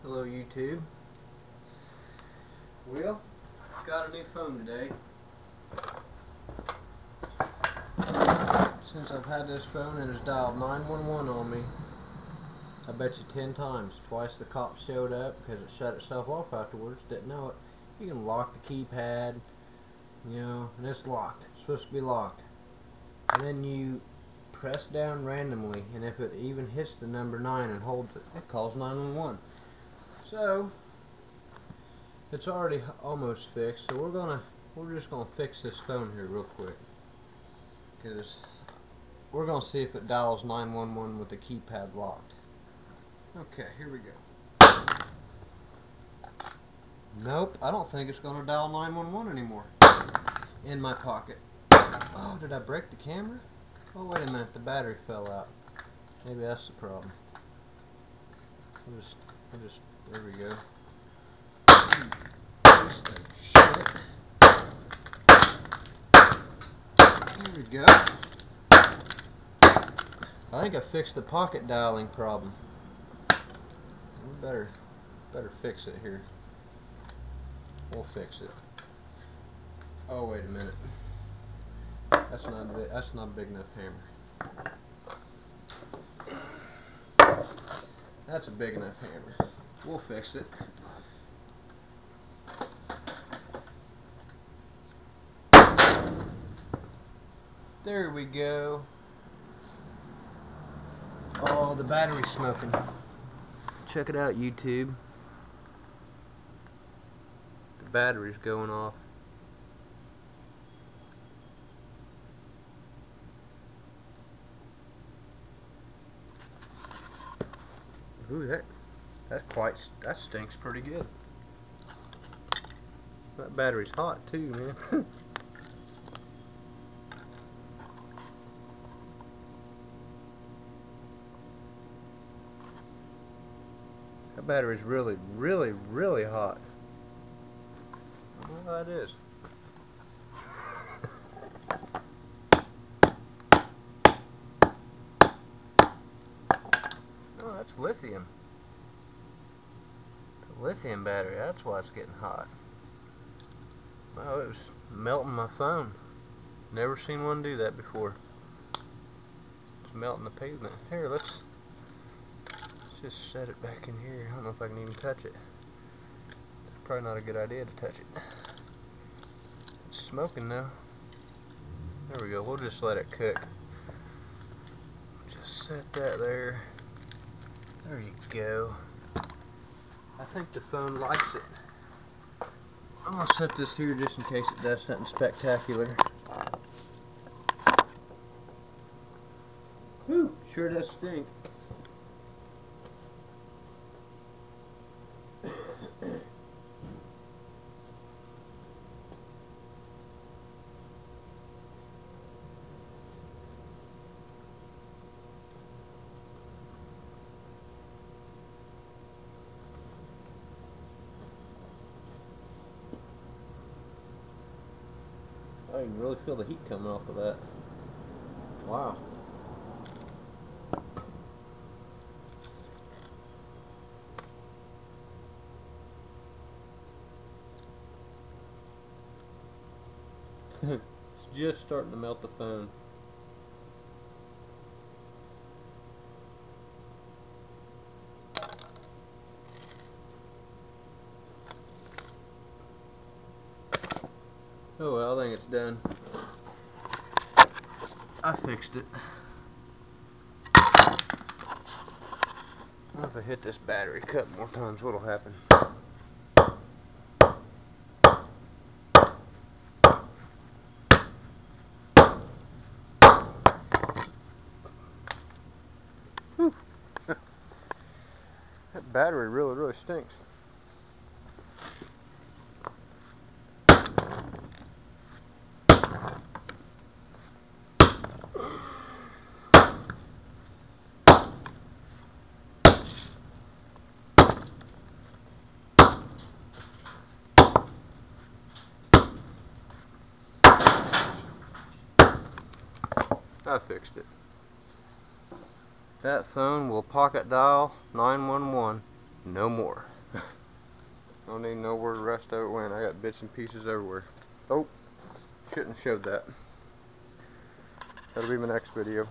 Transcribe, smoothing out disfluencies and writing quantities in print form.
Hello YouTube. Well, got a new phone today. Since I've had this phone, it has dialed 911 on me. I bet you 10 times. Twice the cops showed up because it shut itself off afterwards. Didn't know it. You can lock the keypad, and it's locked. It's supposed to be locked. And then you press down randomly, and if it even hits the number 9 and holds it, it calls 911. So it's already almost fixed, so we're just gonna fix this phone here real quick, because we're gonna see if it dials 911 with the keypad locked. Okay, here we go. Nope, I don't think it's gonna dial 911 anymore. In my pocket. Oh, did I break the camera? Oh, wait a minute, the battery fell out. Maybe that's the problem. There we go. Shit. There we go. I think I fixed the pocket dialing problem. We better fix it here. We'll fix it. Oh, wait a minute. That's not a big enough hammer. That's a big enough hammer. We'll fix it. There we go. Oh, the battery's smoking. Check it out, YouTube. The battery's going off. Ooh, that stinks pretty good. That battery's hot too, man. That battery's really, really, really hot. I don't know what that is. Oh, that's lithium. The lithium battery, that's why it's getting hot. Oh, it was melting my phone. Never seen one do that before. It's melting the pavement. Here, let's just set it back in here. I don't know if I can even touch it. It's probably not a good idea to touch it. It's smoking now. There we go. We'll just let it cook. Just set that there. There you go. I think the phone likes it. I'm going to set this here just in case it does something spectacular. Whew, sure does stink. I can really feel the heat coming off of that. Wow. It's just starting to melt the phone. Oh well, I think it's done. I fixed it. If I hit this battery a couple more times, what'll happen? Whew. That battery really, really stinks. I fixed it. That phone will pocket dial 911 no more. don't even know where the rest of it went. I got bits and pieces everywhere. Oh, shouldn't have showed that. That'll be my next video.